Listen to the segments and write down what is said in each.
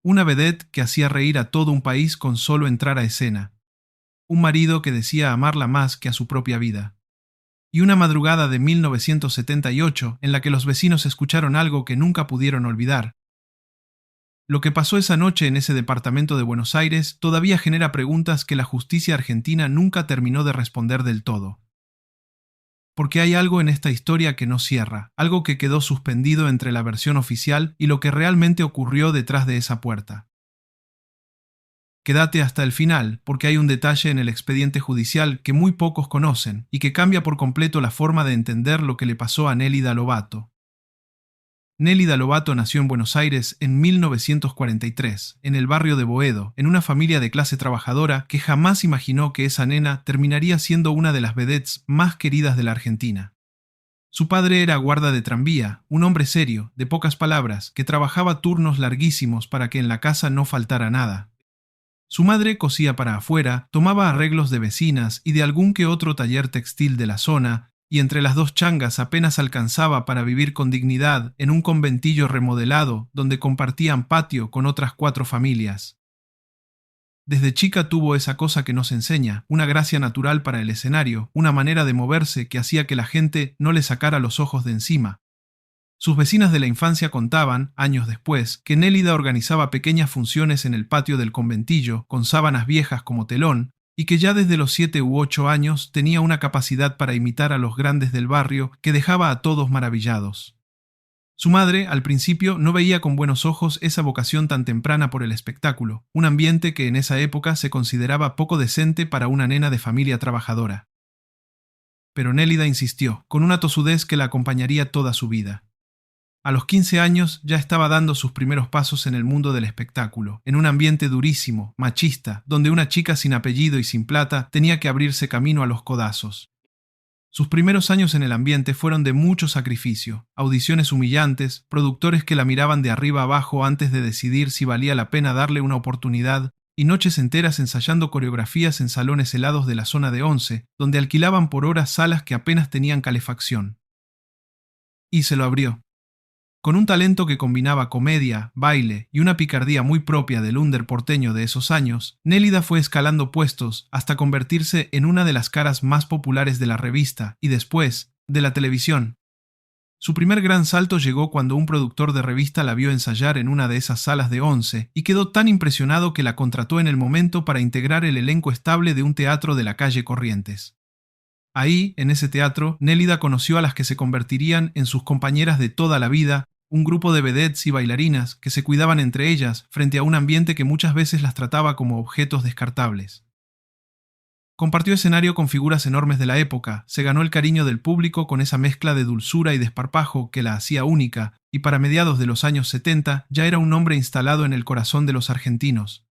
Una vedette que hacía reír a todo un país con solo entrar a escena. Un marido que decía amarla más que a su propia vida. Y una madrugada de 1978 en la que los vecinos escucharon algo que nunca pudieron olvidar. Lo que pasó esa noche en ese departamento de Buenos Aires todavía genera preguntas que la justicia argentina nunca terminó de responder del todo. Porque hay algo en esta historia que no cierra, algo que quedó suspendido entre la versión oficial y lo que realmente ocurrió detrás de esa puerta. Quédate hasta el final, porque hay un detalle en el expediente judicial que muy pocos conocen y que cambia por completo la forma de entender lo que le pasó a Nélida Lobato. Nélida Lobato nació en Buenos Aires en 1943, en el barrio de Boedo, en una familia de clase trabajadora que jamás imaginó que esa nena terminaría siendo una de las vedettes más queridas de la Argentina. Su padre era guarda de tranvía, un hombre serio, de pocas palabras, que trabajaba turnos larguísimos para que en la casa no faltara nada. Su madre cosía para afuera, tomaba arreglos de vecinas y de algún que otro taller textil de la zona, y entre las dos changas apenas alcanzaba para vivir con dignidad en un conventillo remodelado donde compartían patio con otras 4 familias. Desde chica tuvo esa cosa que nos enseña, una gracia natural para el escenario, una manera de moverse que hacía que la gente no le sacara los ojos de encima. Sus vecinas de la infancia contaban, años después, que Nélida organizaba pequeñas funciones en el patio del conventillo, con sábanas viejas como telón, y que ya desde los 7 u 8 años tenía una capacidad para imitar a los grandes del barrio que dejaba a todos maravillados. Su madre, al principio, no veía con buenos ojos esa vocación tan temprana por el espectáculo, un ambiente que en esa época se consideraba poco decente para una nena de familia trabajadora. Pero Nélida insistió, con una tosudez que la acompañaría toda su vida. A los 15 años ya estaba dando sus primeros pasos en el mundo del espectáculo, en un ambiente durísimo, machista, donde una chica sin apellido y sin plata tenía que abrirse camino a los codazos. Sus primeros años en el ambiente fueron de mucho sacrificio, audiciones humillantes, productores que la miraban de arriba abajo antes de decidir si valía la pena darle una oportunidad, y noches enteras ensayando coreografías en salones helados de la zona de Once, donde alquilaban por horas salas que apenas tenían calefacción. Y se lo abrió. Con un talento que combinaba comedia, baile y una picardía muy propia del under porteño de esos años, Nélida fue escalando puestos hasta convertirse en una de las caras más populares de la revista y después, de la televisión. Su primer gran salto llegó cuando un productor de revista la vio ensayar en una de esas salas de Once y quedó tan impresionado que la contrató en el momento para integrar el elenco estable de un teatro de la calle Corrientes. Ahí, en ese teatro, Nélida conoció a las que se convertirían en sus compañeras de toda la vida, un grupo de vedettes y bailarinas que se cuidaban entre ellas frente a un ambiente que muchas veces las trataba como objetos descartables. Compartió escenario con figuras enormes de la época, se ganó el cariño del público con esa mezcla de dulzura y desparpajo que la hacía única, y para mediados de los años 70 ya era un nombre instalado en el corazón de los argentinos.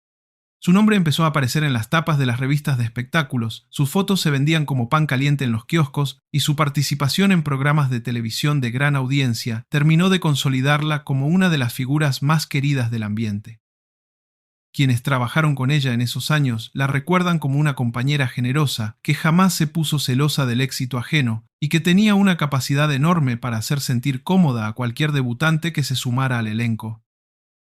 Su nombre empezó a aparecer en las tapas de las revistas de espectáculos, sus fotos se vendían como pan caliente en los kioscos y su participación en programas de televisión de gran audiencia terminó de consolidarla como una de las figuras más queridas del ambiente. Quienes trabajaron con ella en esos años la recuerdan como una compañera generosa que jamás se puso celosa del éxito ajeno y que tenía una capacidad enorme para hacer sentir cómoda a cualquier debutante que se sumara al elenco.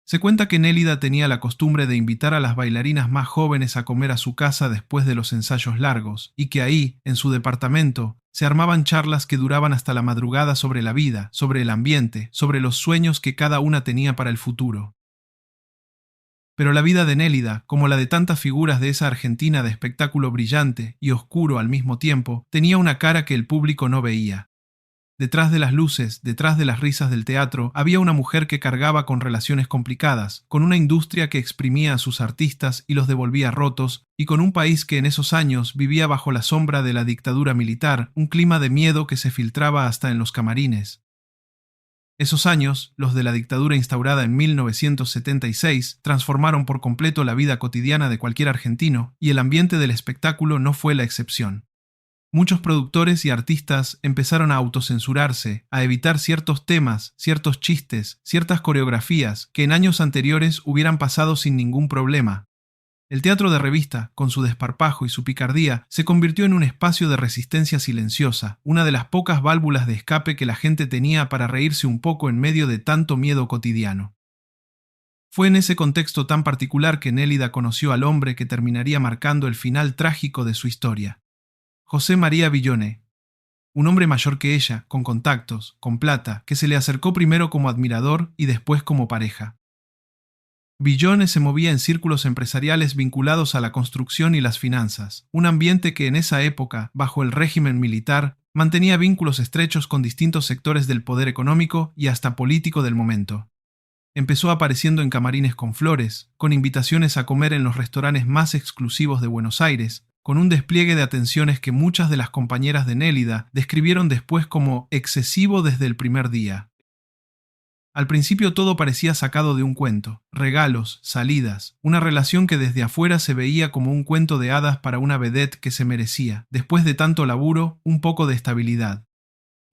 Se cuenta que Nélida tenía la costumbre de invitar a las bailarinas más jóvenes a comer a su casa después de los ensayos largos, y que ahí, en su departamento, se armaban charlas que duraban hasta la madrugada sobre la vida, sobre el ambiente, sobre los sueños que cada una tenía para el futuro. Pero la vida de Nélida, como la de tantas figuras de esa Argentina de espectáculo brillante y oscuro al mismo tiempo, tenía una cara que el público no veía. Detrás de las luces, detrás de las risas del teatro, había una mujer que cargaba con relaciones complicadas, con una industria que exprimía a sus artistas y los devolvía rotos, y con un país que en esos años vivía bajo la sombra de la dictadura militar, un clima de miedo que se filtraba hasta en los camarines. Esos años, los de la dictadura instaurada en 1976, transformaron por completo la vida cotidiana de cualquier argentino, y el ambiente del espectáculo no fue la excepción. Muchos productores y artistas empezaron a autocensurarse, a evitar ciertos temas, ciertos chistes, ciertas coreografías que en años anteriores hubieran pasado sin ningún problema. El teatro de revista, con su desparpajo y su picardía, se convirtió en un espacio de resistencia silenciosa, una de las pocas válvulas de escape que la gente tenía para reírse un poco en medio de tanto miedo cotidiano. Fue en ese contexto tan particular que Nélida conoció al hombre que terminaría marcando el final trágico de su historia. José María Villone, un hombre mayor que ella, con contactos, con plata, que se le acercó primero como admirador y después como pareja. Villone se movía en círculos empresariales vinculados a la construcción y las finanzas, un ambiente que en esa época, bajo el régimen militar, mantenía vínculos estrechos con distintos sectores del poder económico y hasta político del momento. Empezó apareciendo en camarines con flores, con invitaciones a comer en los restaurantes más exclusivos de Buenos Aires, con un despliegue de atenciones que muchas de las compañeras de Nélida describieron después como excesivo desde el primer día. Al principio todo parecía sacado de un cuento, regalos, salidas, una relación que desde afuera se veía como un cuento de hadas para una vedette que se merecía, después de tanto laburo, un poco de estabilidad.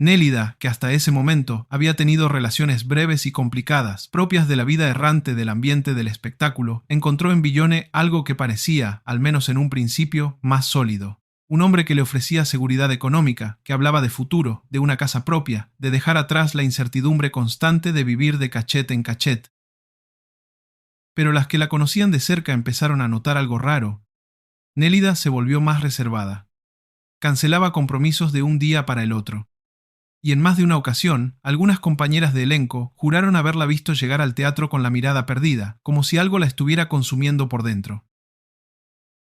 Nélida, que hasta ese momento había tenido relaciones breves y complicadas, propias de la vida errante del ambiente del espectáculo, encontró en Villone algo que parecía, al menos en un principio, más sólido. Un hombre que le ofrecía seguridad económica, que hablaba de futuro, de una casa propia, de dejar atrás la incertidumbre constante de vivir de cachet en cachet. Pero las que la conocían de cerca empezaron a notar algo raro. Nélida se volvió más reservada. Cancelaba compromisos de un día para el otro. Y en más de una ocasión, algunas compañeras de elenco juraron haberla visto llegar al teatro con la mirada perdida, como si algo la estuviera consumiendo por dentro.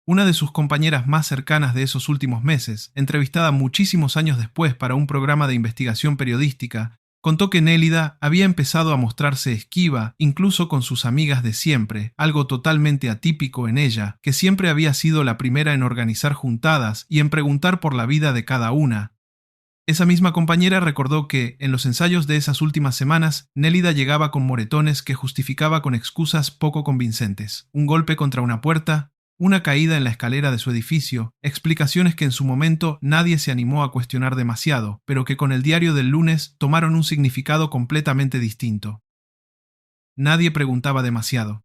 Una de sus compañeras más cercanas de esos últimos meses, entrevistada muchísimos años después para un programa de investigación periodística, contó que Nélida había empezado a mostrarse esquiva, incluso con sus amigas de siempre, algo totalmente atípico en ella, que siempre había sido la primera en organizar juntadas y en preguntar por la vida de cada una. Esa misma compañera recordó que, en los ensayos de esas últimas semanas, Nélida llegaba con moretones que justificaba con excusas poco convincentes, un golpe contra una puerta, una caída en la escalera de su edificio, explicaciones que en su momento nadie se animó a cuestionar demasiado, pero que con el diario del lunes tomaron un significado completamente distinto. Nadie preguntaba demasiado.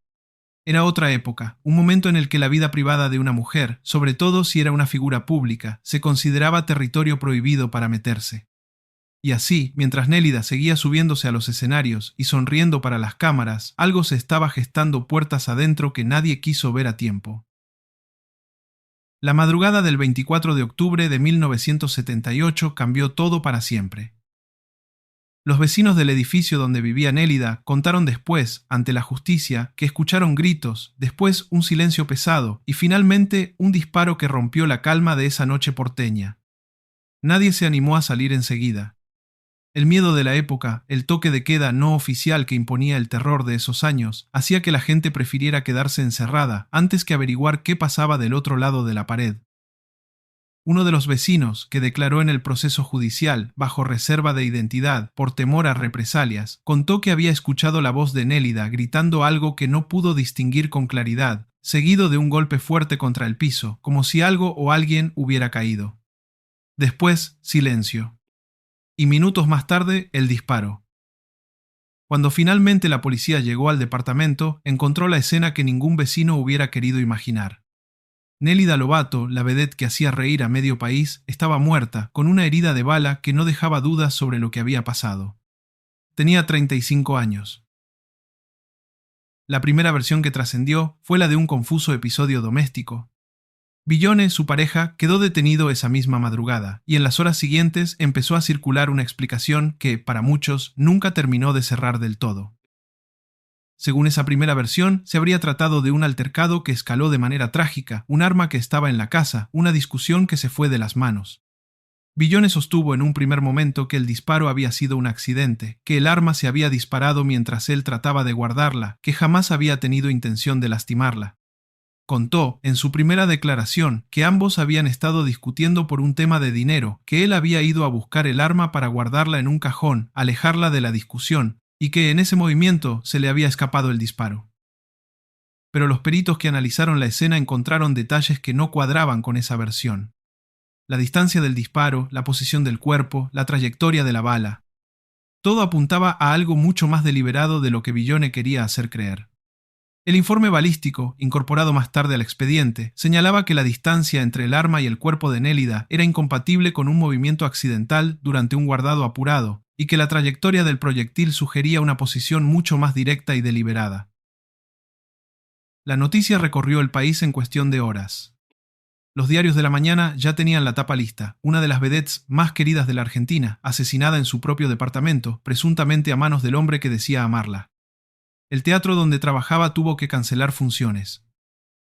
Era otra época, un momento en el que la vida privada de una mujer, sobre todo si era una figura pública, se consideraba territorio prohibido para meterse. Y así, mientras Nélida seguía subiéndose a los escenarios y sonriendo para las cámaras, algo se estaba gestando puertas adentro que nadie quiso ver a tiempo. La madrugada del 24 de octubre de 1978 cambió todo para siempre. Los vecinos del edificio donde vivía Nélida contaron después, ante la justicia, que escucharon gritos, después un silencio pesado y finalmente un disparo que rompió la calma de esa noche porteña. Nadie se animó a salir enseguida. El miedo de la época, el toque de queda no oficial que imponía el terror de esos años, hacía que la gente prefiriera quedarse encerrada antes que averiguar qué pasaba del otro lado de la pared. Uno de los vecinos, que declaró en el proceso judicial, bajo reserva de identidad, por temor a represalias, contó que había escuchado la voz de Nélida gritando algo que no pudo distinguir con claridad, seguido de un golpe fuerte contra el piso, como si algo o alguien hubiera caído. Después, silencio. Y minutos más tarde, el disparo. Cuando finalmente la policía llegó al departamento, encontró la escena que ningún vecino hubiera querido imaginar. Nélida Lobato, la vedette que hacía reír a medio país, estaba muerta, con una herida de bala que no dejaba dudas sobre lo que había pasado. Tenía 35 años. La primera versión que trascendió fue la de un confuso episodio doméstico. Villone, su pareja, quedó detenido esa misma madrugada, y en las horas siguientes empezó a circular una explicación que, para muchos, nunca terminó de cerrar del todo. Según esa primera versión, se habría tratado de un altercado que escaló de manera trágica, un arma que estaba en la casa, una discusión que se fue de las manos. Villone sostuvo en un primer momento que el disparo había sido un accidente, que el arma se había disparado mientras él trataba de guardarla, que jamás había tenido intención de lastimarla. Contó, en su primera declaración, que ambos habían estado discutiendo por un tema de dinero, que él había ido a buscar el arma para guardarla en un cajón, alejarla de la discusión, y que en ese movimiento se le había escapado el disparo. Pero los peritos que analizaron la escena encontraron detalles que no cuadraban con esa versión. La distancia del disparo, la posición del cuerpo, la trayectoria de la bala. Todo apuntaba a algo mucho más deliberado de lo que Villone quería hacer creer. El informe balístico, incorporado más tarde al expediente, señalaba que la distancia entre el arma y el cuerpo de Nélida era incompatible con un movimiento accidental durante un guardado apurado, y que la trayectoria del proyectil sugería una posición mucho más directa y deliberada. La noticia recorrió el país en cuestión de horas. Los diarios de la mañana ya tenían la tapa lista: una de las vedettes más queridas de la Argentina, asesinada en su propio departamento, presuntamente a manos del hombre que decía amarla. El teatro donde trabajaba tuvo que cancelar funciones.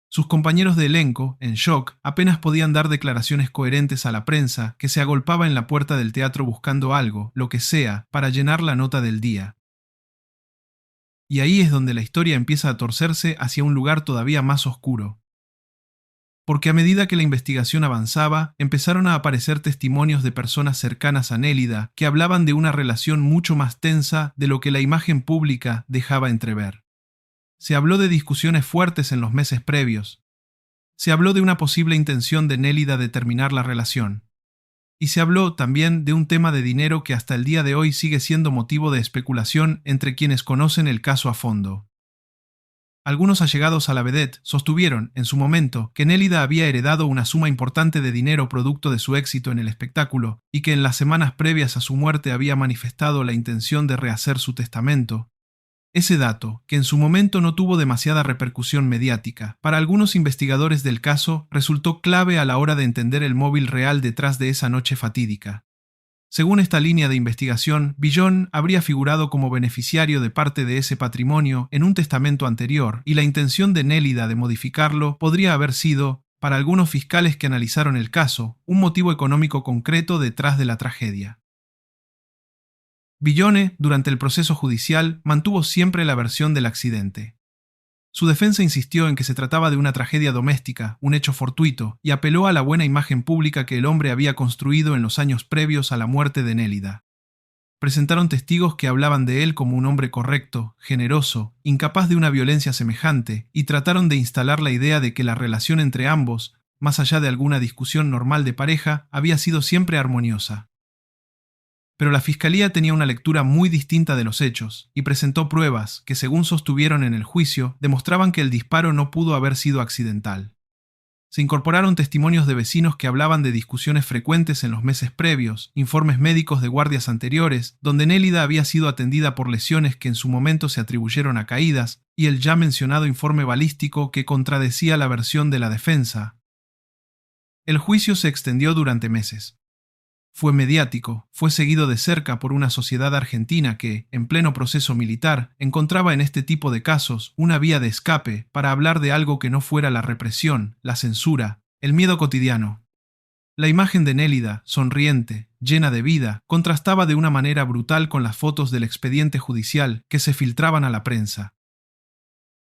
Sus compañeros de elenco, en shock, apenas podían dar declaraciones coherentes a la prensa, que se agolpaba en la puerta del teatro buscando algo, lo que sea, para llenar la nota del día. Y ahí es donde la historia empieza a torcerse hacia un lugar todavía más oscuro. Porque a medida que la investigación avanzaba, empezaron a aparecer testimonios de personas cercanas a Nélida que hablaban de una relación mucho más tensa de lo que la imagen pública dejaba entrever. Se habló de discusiones fuertes en los meses previos. Se habló de una posible intención de Nélida de terminar la relación. Y se habló también de un tema de dinero que hasta el día de hoy sigue siendo motivo de especulación entre quienes conocen el caso a fondo. Algunos allegados a la vedette sostuvieron, en su momento, que Nélida había heredado una suma importante de dinero producto de su éxito en el espectáculo y que en las semanas previas a su muerte había manifestado la intención de rehacer su testamento. Ese dato, que en su momento no tuvo demasiada repercusión mediática, para algunos investigadores del caso resultó clave a la hora de entender el móvil real detrás de esa noche fatídica. Según esta línea de investigación, Villon habría figurado como beneficiario de parte de ese patrimonio en un testamento anterior, y la intención de Nélida de modificarlo podría haber sido, para algunos fiscales que analizaron el caso, un motivo económico concreto detrás de la tragedia. Villone, durante el proceso judicial, mantuvo siempre la versión del accidente. Su defensa insistió en que se trataba de una tragedia doméstica, un hecho fortuito, y apeló a la buena imagen pública que el hombre había construido en los años previos a la muerte de Nélida. Presentaron testigos que hablaban de él como un hombre correcto, generoso, incapaz de una violencia semejante, y trataron de instalar la idea de que la relación entre ambos, más allá de alguna discusión normal de pareja, había sido siempre armoniosa. Pero la fiscalía tenía una lectura muy distinta de los hechos, y presentó pruebas que, según sostuvieron en el juicio, demostraban que el disparo no pudo haber sido accidental. Se incorporaron testimonios de vecinos que hablaban de discusiones frecuentes en los meses previos, informes médicos de guardias anteriores, donde Nélida había sido atendida por lesiones que en su momento se atribuyeron a caídas, y el ya mencionado informe balístico que contradecía la versión de la defensa. El juicio se extendió durante meses. Fue mediático, fue seguido de cerca por una sociedad argentina que, en pleno proceso militar, encontraba en este tipo de casos una vía de escape para hablar de algo que no fuera la represión, la censura, el miedo cotidiano. La imagen de Nélida, sonriente, llena de vida, contrastaba de una manera brutal con las fotos del expediente judicial que se filtraban a la prensa.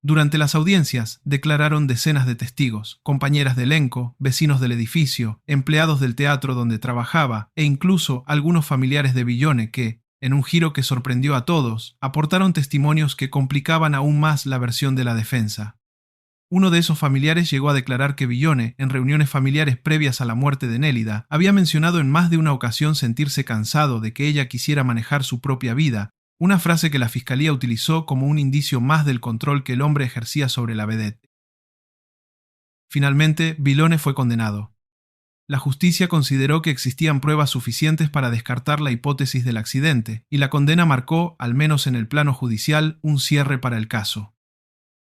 Durante las audiencias, declararon decenas de testigos, compañeras de elenco, vecinos del edificio, empleados del teatro donde trabajaba e incluso algunos familiares de Villone que, en un giro que sorprendió a todos, aportaron testimonios que complicaban aún más la versión de la defensa. Uno de esos familiares llegó a declarar que Villone, en reuniones familiares previas a la muerte de Nélida, había mencionado en más de una ocasión sentirse cansado de que ella quisiera manejar su propia vida, una frase que la fiscalía utilizó como un indicio más del control que el hombre ejercía sobre la vedette. Finalmente, Villone fue condenado. La justicia consideró que existían pruebas suficientes para descartar la hipótesis del accidente, y la condena marcó, al menos en el plano judicial, un cierre para el caso.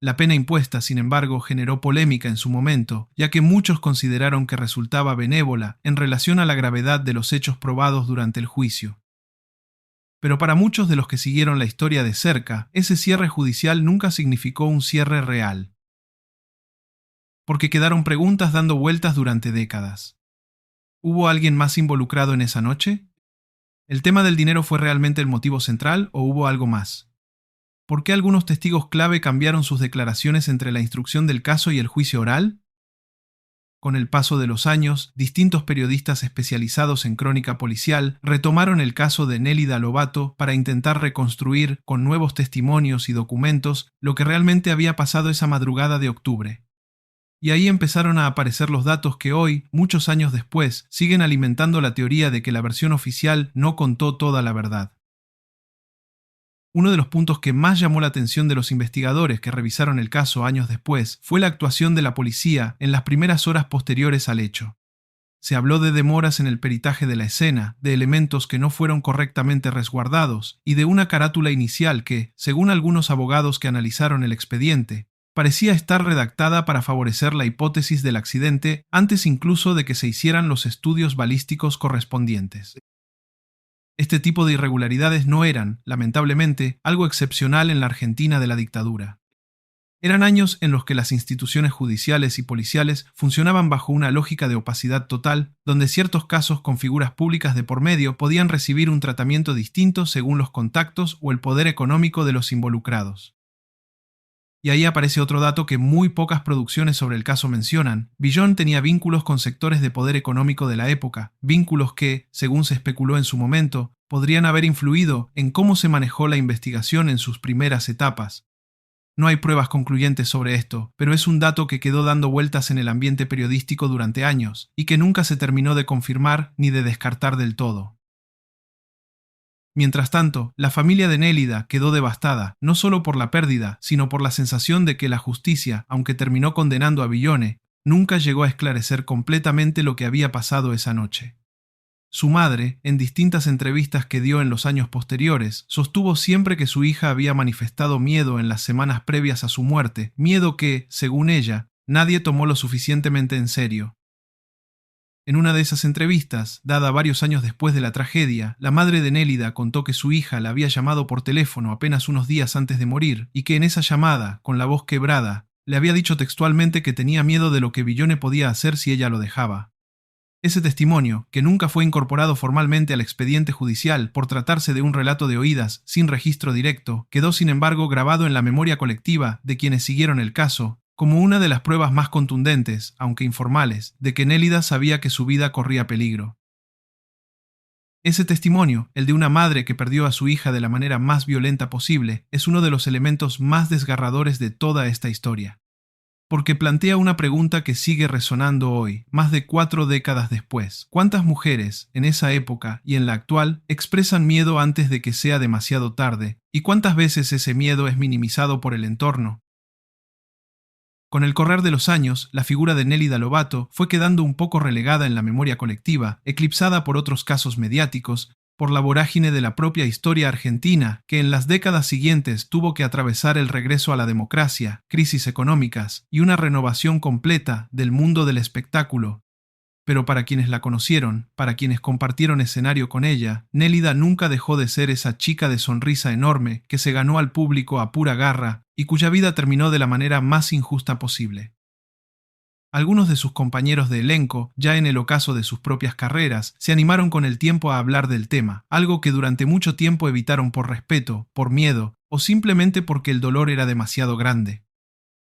La pena impuesta, sin embargo, generó polémica en su momento, ya que muchos consideraron que resultaba benévola en relación a la gravedad de los hechos probados durante el juicio. Pero para muchos de los que siguieron la historia de cerca, ese cierre judicial nunca significó un cierre real. Porque quedaron preguntas dando vueltas durante décadas. ¿Hubo alguien más involucrado en esa noche? ¿El tema del dinero fue realmente el motivo central o hubo algo más? ¿Por qué algunos testigos clave cambiaron sus declaraciones entre la instrucción del caso y el juicio oral? Con el paso de los años, distintos periodistas especializados en crónica policial retomaron el caso de Nélida Lobato para intentar reconstruir, con nuevos testimonios y documentos, lo que realmente había pasado esa madrugada de octubre. Y ahí empezaron a aparecer los datos que hoy, muchos años después, siguen alimentando la teoría de que la versión oficial no contó toda la verdad. Uno de los puntos que más llamó la atención de los investigadores que revisaron el caso años después fue la actuación de la policía en las primeras horas posteriores al hecho. Se habló de demoras en el peritaje de la escena, de elementos que no fueron correctamente resguardados y de una carátula inicial que, según algunos abogados que analizaron el expediente, parecía estar redactada para favorecer la hipótesis del accidente antes incluso de que se hicieran los estudios balísticos correspondientes. Este tipo de irregularidades no eran, lamentablemente, algo excepcional en la Argentina de la dictadura. Eran años en los que las instituciones judiciales y policiales funcionaban bajo una lógica de opacidad total, donde ciertos casos con figuras públicas de por medio podían recibir un tratamiento distinto según los contactos o el poder económico de los involucrados. Y ahí aparece otro dato que muy pocas producciones sobre el caso mencionan. Villon tenía vínculos con sectores de poder económico de la época, vínculos que, según se especuló en su momento, podrían haber influido en cómo se manejó la investigación en sus primeras etapas. No hay pruebas concluyentes sobre esto, pero es un dato que quedó dando vueltas en el ambiente periodístico durante años, y que nunca se terminó de confirmar ni de descartar del todo. Mientras tanto, la familia de Nélida quedó devastada, no solo por la pérdida, sino por la sensación de que la justicia, aunque terminó condenando a Villone, nunca llegó a esclarecer completamente lo que había pasado esa noche. Su madre, en distintas entrevistas que dio en los años posteriores, sostuvo siempre que su hija había manifestado miedo en las semanas previas a su muerte, miedo que, según ella, nadie tomó lo suficientemente en serio. En una de esas entrevistas, dada varios años después de la tragedia, la madre de Nélida contó que su hija la había llamado por teléfono apenas unos días antes de morir y que en esa llamada, con la voz quebrada, le había dicho textualmente que tenía miedo de lo que Villone podía hacer si ella lo dejaba. Ese testimonio, que nunca fue incorporado formalmente al expediente judicial por tratarse de un relato de oídas sin registro directo, quedó sin embargo grabado en la memoria colectiva de quienes siguieron el caso, como una de las pruebas más contundentes, aunque informales, de que Nélida sabía que su vida corría peligro. Ese testimonio, el de una madre que perdió a su hija de la manera más violenta posible, es uno de los elementos más desgarradores de toda esta historia. Porque plantea una pregunta que sigue resonando hoy, más de 4 décadas después. ¿Cuántas mujeres, en esa época y en la actual, expresan miedo antes de que sea demasiado tarde? ¿Y cuántas veces ese miedo es minimizado por el entorno? Con el correr de los años, la figura de Nélida Lobato fue quedando un poco relegada en la memoria colectiva, eclipsada por otros casos mediáticos, por la vorágine de la propia historia argentina, que en las décadas siguientes tuvo que atravesar el regreso a la democracia, crisis económicas y una renovación completa del mundo del espectáculo. Pero para quienes la conocieron, para quienes compartieron escenario con ella, Nélida nunca dejó de ser esa chica de sonrisa enorme que se ganó al público a pura garra y cuya vida terminó de la manera más injusta posible. Algunos de sus compañeros de elenco, ya en el ocaso de sus propias carreras, se animaron con el tiempo a hablar del tema, algo que durante mucho tiempo evitaron por respeto, por miedo o simplemente porque el dolor era demasiado grande.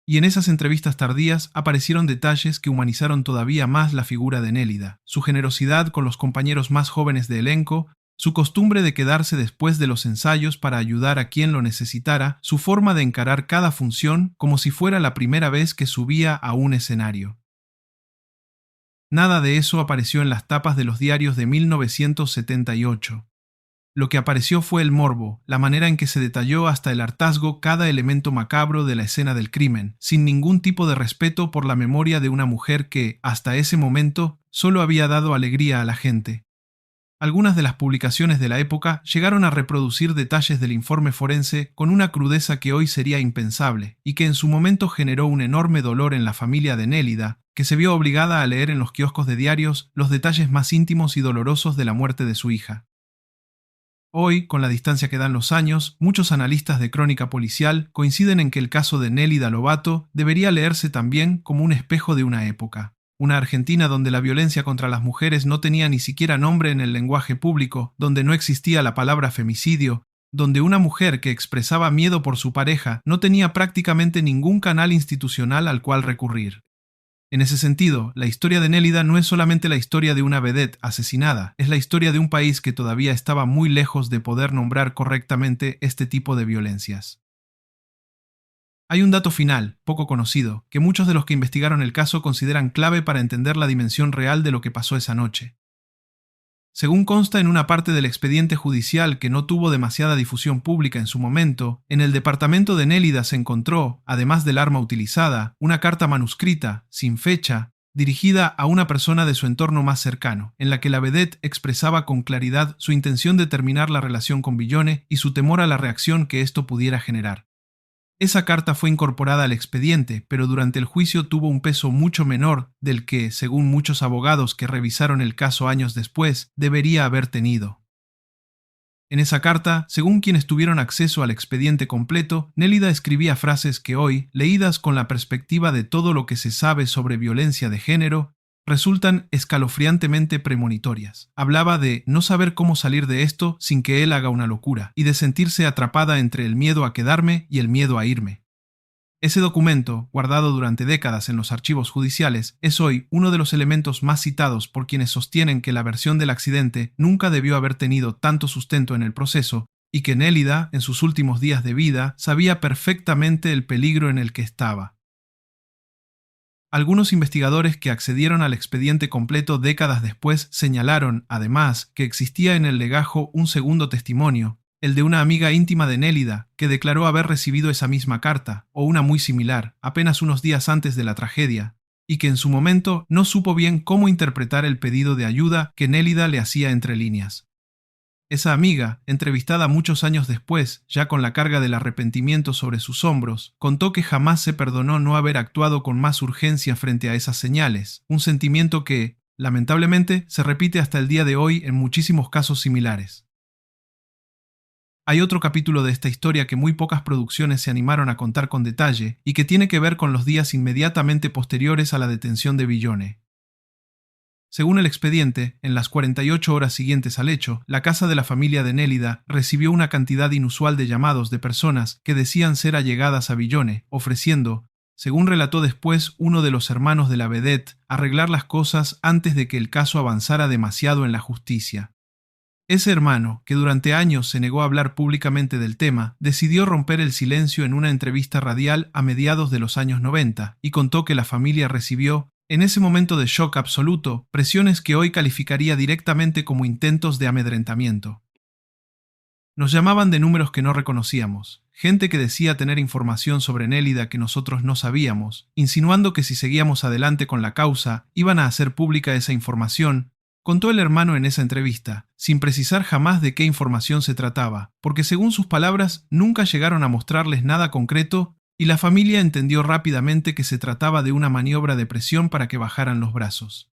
Y en esas entrevistas tardías aparecieron detalles que humanizaron todavía más la figura de Nélida, su generosidad con los compañeros más jóvenes de elenco, su costumbre de quedarse después de los ensayos para ayudar a quien lo necesitara, su forma de encarar cada función como si fuera la primera vez que subía a un escenario. Nada de eso apareció en las tapas de los diarios de 1978. Lo que apareció fue el morbo, la manera en que se detalló hasta el hartazgo cada elemento macabro de la escena del crimen, sin ningún tipo de respeto por la memoria de una mujer que, hasta ese momento, solo había dado alegría a la gente. Algunas de las publicaciones de la época llegaron a reproducir detalles del informe forense con una crudeza que hoy sería impensable, y que en su momento generó un enorme dolor en la familia de Nélida, que se vio obligada a leer en los kioscos de diarios los detalles más íntimos y dolorosos de la muerte de su hija. Hoy, con la distancia que dan los años, muchos analistas de crónica policial coinciden en que el caso de Nélida Lobato debería leerse también como un espejo de una época. Una Argentina donde la violencia contra las mujeres no tenía ni siquiera nombre en el lenguaje público, donde no existía la palabra femicidio, donde una mujer que expresaba miedo por su pareja no tenía prácticamente ningún canal institucional al cual recurrir. En ese sentido, la historia de Nélida no es solamente la historia de una vedette asesinada, es la historia de un país que todavía estaba muy lejos de poder nombrar correctamente este tipo de violencias. Hay un dato final, poco conocido, que muchos de los que investigaron el caso consideran clave para entender la dimensión real de lo que pasó esa noche. Según consta en una parte del expediente judicial que no tuvo demasiada difusión pública en su momento, en el departamento de Nélida se encontró, además del arma utilizada, una carta manuscrita, sin fecha, dirigida a una persona de su entorno más cercano, en la que la vedette expresaba con claridad su intención de terminar la relación con Villone y su temor a la reacción que esto pudiera generar. Esa carta fue incorporada al expediente, pero durante el juicio tuvo un peso mucho menor del que, según muchos abogados que revisaron el caso años después, debería haber tenido. En esa carta, según quienes tuvieron acceso al expediente completo, Nélida escribía frases que hoy, leídas con la perspectiva de todo lo que se sabe sobre violencia de género, resultan escalofriantemente premonitorias. Hablaba de no saber cómo salir de esto sin que él haga una locura, y de sentirse atrapada entre el miedo a quedarme y el miedo a irme. Ese documento, guardado durante décadas en los archivos judiciales, es hoy uno de los elementos más citados por quienes sostienen que la versión del accidente nunca debió haber tenido tanto sustento en el proceso y que Nélida, en sus últimos días de vida, sabía perfectamente el peligro en el que estaba. Algunos investigadores que accedieron al expediente completo décadas después señalaron, además, que existía en el legajo un segundo testimonio, el de una amiga íntima de Nélida, que declaró haber recibido esa misma carta, o una muy similar, apenas unos días antes de la tragedia, y que en su momento no supo bien cómo interpretar el pedido de ayuda que Nélida le hacía entre líneas. Esa amiga, entrevistada muchos años después, ya con la carga del arrepentimiento sobre sus hombros, contó que jamás se perdonó no haber actuado con más urgencia frente a esas señales, un sentimiento que, lamentablemente, se repite hasta el día de hoy en muchísimos casos similares. Hay otro capítulo de esta historia que muy pocas producciones se animaron a contar con detalle y que tiene que ver con los días inmediatamente posteriores a la detención de Villone. Según el expediente, en las 48 horas siguientes al hecho, la casa de la familia de Nélida recibió una cantidad inusual de llamados de personas que decían ser allegadas a Villone, ofreciendo, según relató después uno de los hermanos de la vedette, arreglar las cosas antes de que el caso avanzara demasiado en la justicia. Ese hermano, que durante años se negó a hablar públicamente del tema, decidió romper el silencio en una entrevista radial a mediados de los años 90 y contó que la familia recibió, en ese momento de shock absoluto, presiones que hoy calificaría directamente como intentos de amedrentamiento. Nos llamaban de números que no reconocíamos, gente que decía tener información sobre Nélida que nosotros no sabíamos, insinuando que si seguíamos adelante con la causa, iban a hacer pública esa información, contó el hermano en esa entrevista, sin precisar jamás de qué información se trataba, porque según sus palabras nunca llegaron a mostrarles nada concreto y la familia entendió rápidamente que se trataba de una maniobra de presión para que bajaran los brazos.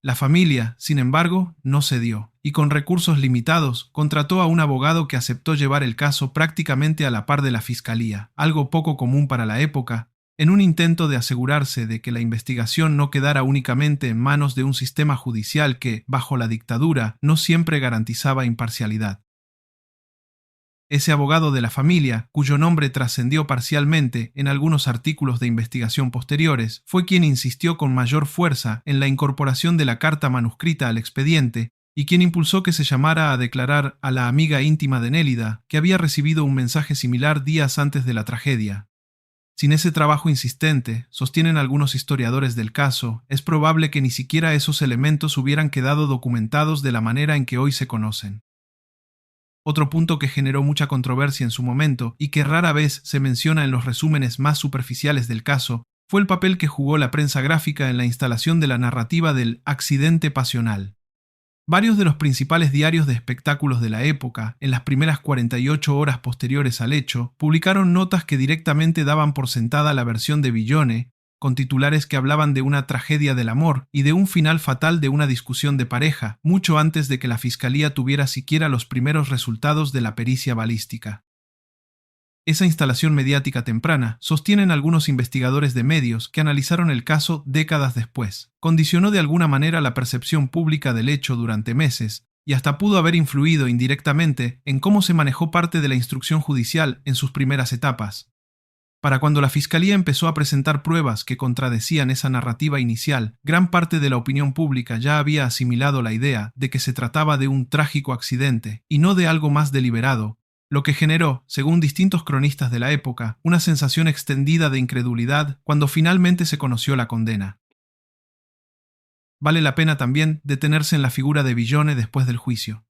La familia, sin embargo, no cedió, y con recursos limitados contrató a un abogado que aceptó llevar el caso prácticamente a la par de la fiscalía, algo poco común para la época, en un intento de asegurarse de que la investigación no quedara únicamente en manos de un sistema judicial que, bajo la dictadura, no siempre garantizaba imparcialidad. Ese abogado de la familia, cuyo nombre trascendió parcialmente en algunos artículos de investigación posteriores, fue quien insistió con mayor fuerza en la incorporación de la carta manuscrita al expediente y quien impulsó que se llamara a declarar a la amiga íntima de Nélida, que había recibido un mensaje similar días antes de la tragedia. Sin ese trabajo insistente, sostienen algunos historiadores del caso, es probable que ni siquiera esos elementos hubieran quedado documentados de la manera en que hoy se conocen. Otro punto que generó mucha controversia en su momento y que rara vez se menciona en los resúmenes más superficiales del caso fue el papel que jugó la prensa gráfica en la instalación de la narrativa del accidente pasional. Varios de los principales diarios de espectáculos de la época, en las primeras 48 horas posteriores al hecho, publicaron notas que directamente daban por sentada la versión de Villone, con titulares que hablaban de una tragedia del amor y de un final fatal de una discusión de pareja, mucho antes de que la fiscalía tuviera siquiera los primeros resultados de la pericia balística. Esa instalación mediática temprana, sostienen algunos investigadores de medios que analizaron el caso décadas después, condicionó de alguna manera la percepción pública del hecho durante meses y hasta pudo haber influido indirectamente en cómo se manejó parte de la instrucción judicial en sus primeras etapas. Para cuando la fiscalía empezó a presentar pruebas que contradecían esa narrativa inicial, gran parte de la opinión pública ya había asimilado la idea de que se trataba de un trágico accidente y no de algo más deliberado, lo que generó, según distintos cronistas de la época, una sensación extendida de incredulidad cuando finalmente se conoció la condena. Vale la pena también detenerse en la figura de Villone después del juicio.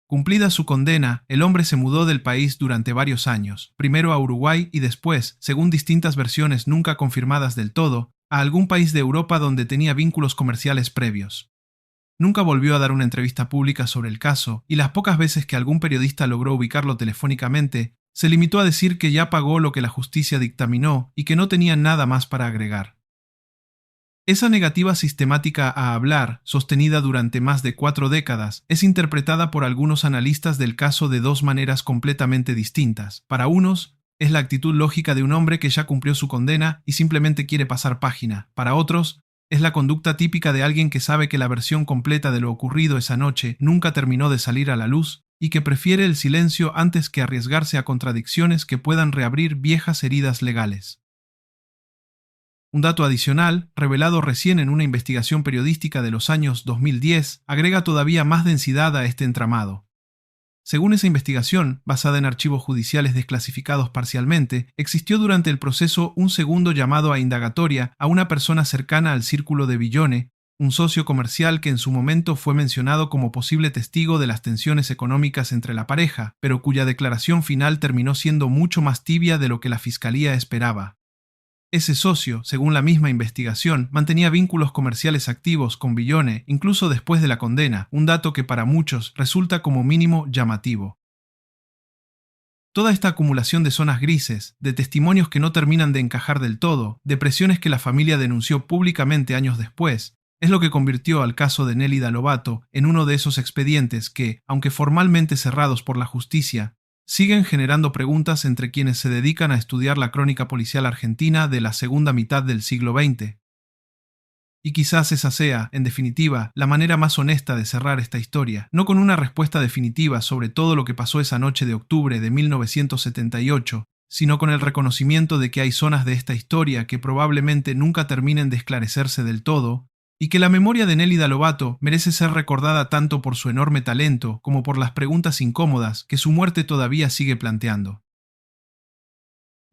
Cumplida su condena, el hombre se mudó del país durante varios años, primero a Uruguay y después, según distintas versiones nunca confirmadas del todo, a algún país de Europa donde tenía vínculos comerciales previos. Nunca volvió a dar una entrevista pública sobre el caso, y las pocas veces que algún periodista logró ubicarlo telefónicamente, Se limitó a decir que ya pagó lo que la justicia dictaminó y que no tenía nada más para agregar. Esa negativa sistemática a hablar, sostenida durante más de 4 décadas, es interpretada por algunos analistas del caso de dos maneras completamente distintas. Para unos, es la actitud lógica de un hombre que ya cumplió su condena y simplemente quiere pasar página. Para otros, es la conducta típica de alguien que sabe que la versión completa de lo ocurrido esa noche nunca terminó de salir a la luz y que prefiere el silencio antes que arriesgarse a contradicciones que puedan reabrir viejas heridas legales. Un dato adicional, revelado recién en una investigación periodística de los años 2010, agrega todavía más densidad a este entramado. Según esa investigación, basada en archivos judiciales desclasificados parcialmente, existió durante el proceso un segundo llamado a indagatoria a una persona cercana al círculo de Villone, un socio comercial que en su momento fue mencionado como posible testigo de las tensiones económicas entre la pareja, pero cuya declaración final terminó siendo mucho más tibia de lo que la fiscalía esperaba. Ese socio, según la misma investigación, mantenía vínculos comerciales activos con Villone incluso después de la condena, un dato que para muchos resulta como mínimo llamativo. Toda esta acumulación de zonas grises, de testimonios que no terminan de encajar del todo, de presiones que la familia denunció públicamente años después, es lo que convirtió al caso de Nélida Lobato en uno de esos expedientes que, aunque formalmente cerrados por la justicia, siguen generando preguntas entre quienes se dedican a estudiar la crónica policial argentina de la segunda mitad del siglo XX. Y quizás esa sea, en definitiva, la manera más honesta de cerrar esta historia, no con una respuesta definitiva sobre todo lo que pasó esa noche de octubre de 1978, sino con el reconocimiento de que hay zonas de esta historia que probablemente nunca terminen de esclarecerse del todo, y que la memoria de Nélida Lobato merece ser recordada tanto por su enorme talento como por las preguntas incómodas que su muerte todavía sigue planteando.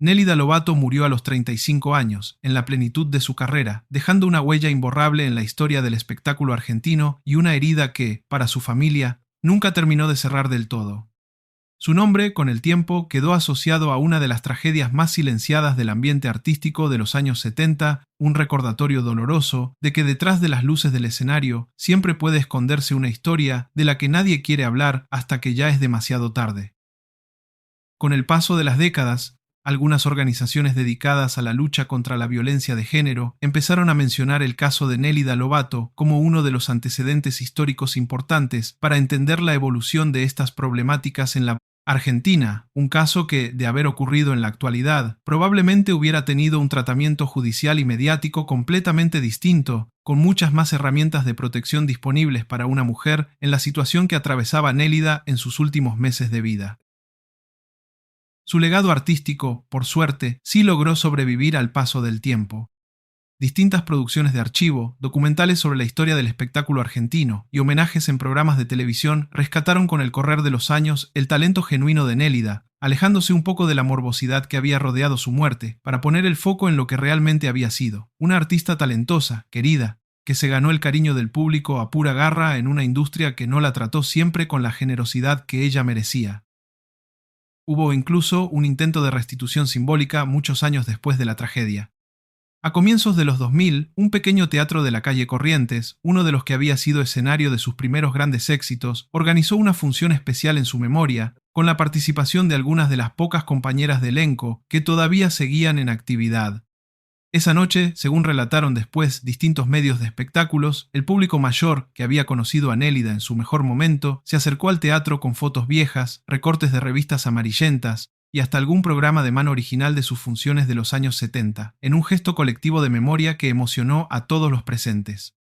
Nélida Lobato murió a los 35 años, en la plenitud de su carrera, dejando una huella imborrable en la historia del espectáculo argentino y una herida que, para su familia, nunca terminó de cerrar del todo. Su nombre, con el tiempo, quedó asociado a una de las tragedias más silenciadas del ambiente artístico de los años 70, un recordatorio doloroso de que detrás de las luces del escenario siempre puede esconderse una historia de la que nadie quiere hablar hasta que ya es demasiado tarde. Con el paso de las décadas, algunas organizaciones dedicadas a la lucha contra la violencia de género empezaron a mencionar el caso de Nélida Lobato como uno de los antecedentes históricos importantes para entender la evolución de estas problemáticas en la Argentina, un caso que, de haber ocurrido en la actualidad, probablemente hubiera tenido un tratamiento judicial y mediático completamente distinto, con muchas más herramientas de protección disponibles para una mujer en la situación que atravesaba Nélida en sus últimos meses de vida. Su legado artístico, por suerte, sí logró sobrevivir al paso del tiempo. Distintas producciones de archivo, documentales sobre la historia del espectáculo argentino y homenajes en programas de televisión rescataron con el correr de los años el talento genuino de Nélida, alejándose un poco de la morbosidad que había rodeado su muerte, para poner el foco en lo que realmente había sido, una artista talentosa, querida, que se ganó el cariño del público a pura garra en una industria que no la trató siempre con la generosidad que ella merecía. Hubo incluso un intento de restitución simbólica muchos años después de la tragedia. A comienzos de los 2000, un pequeño teatro de la calle Corrientes, uno de los que había sido escenario de sus primeros grandes éxitos, organizó una función especial en su memoria, con la participación de algunas de las pocas compañeras de elenco que todavía seguían en actividad. Esa noche, según relataron después distintos medios de espectáculos, el público mayor, que había conocido a Nélida en su mejor momento, se acercó al teatro con fotos viejas, recortes de revistas amarillentas, y hasta algún programa de mano original de sus funciones de los años 70, en un gesto colectivo de memoria que emocionó a todos los presentes.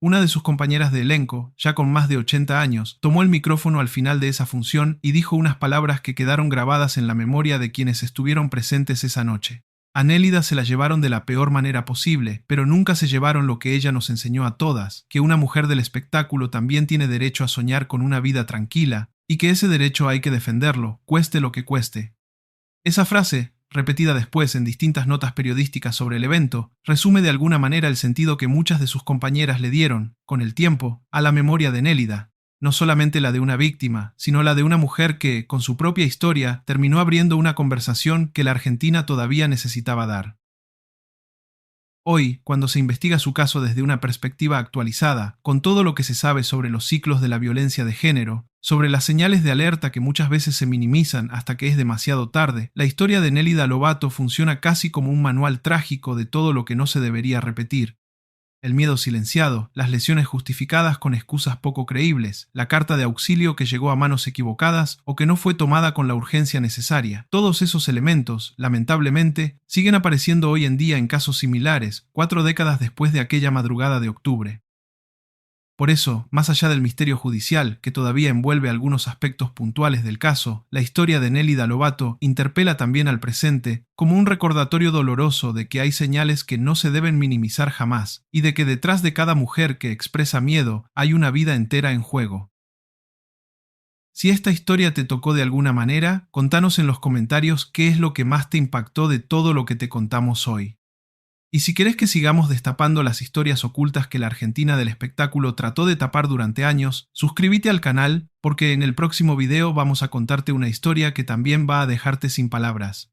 Una de sus compañeras de elenco, ya con más de 80 años, tomó el micrófono al final de esa función y dijo unas palabras que quedaron grabadas en la memoria de quienes estuvieron presentes esa noche. A Nélida se la llevaron de la peor manera posible, pero nunca se llevaron lo que ella nos enseñó a todas, que una mujer del espectáculo también tiene derecho a soñar con una vida tranquila, y que ese derecho hay que defenderlo, cueste lo que cueste. Esa frase, repetida después en distintas notas periodísticas sobre el evento, resume de alguna manera el sentido que muchas de sus compañeras le dieron, con el tiempo, a la memoria de Nélida, no solamente la de una víctima, sino la de una mujer que, con su propia historia, terminó abriendo una conversación que la Argentina todavía necesitaba dar. Hoy, cuando se investiga su caso desde una perspectiva actualizada, con todo lo que se sabe sobre los ciclos de la violencia de género, sobre las señales de alerta que muchas veces se minimizan hasta que es demasiado tarde, la historia de Nélida Lobato funciona casi como un manual trágico de todo lo que no se debería repetir. El miedo silenciado, las lesiones justificadas con excusas poco creíbles, la carta de auxilio que llegó a manos equivocadas o que no fue tomada con la urgencia necesaria. Todos esos elementos, lamentablemente, siguen apareciendo hoy en día en casos similares, 4 décadas después de aquella madrugada de octubre. Por eso, más allá del misterio judicial, que todavía envuelve algunos aspectos puntuales del caso, la historia de Nélida Lobato interpela también al presente como un recordatorio doloroso de que hay señales que no se deben minimizar jamás, y de que detrás de cada mujer que expresa miedo hay una vida entera en juego. Si esta historia te tocó de alguna manera, contanos en los comentarios qué es lo que más te impactó de todo lo que te contamos hoy. Y si querés que sigamos destapando las historias ocultas que la Argentina del espectáculo trató de tapar durante años, suscríbete al canal porque en el próximo video vamos a contarte una historia que también va a dejarte sin palabras.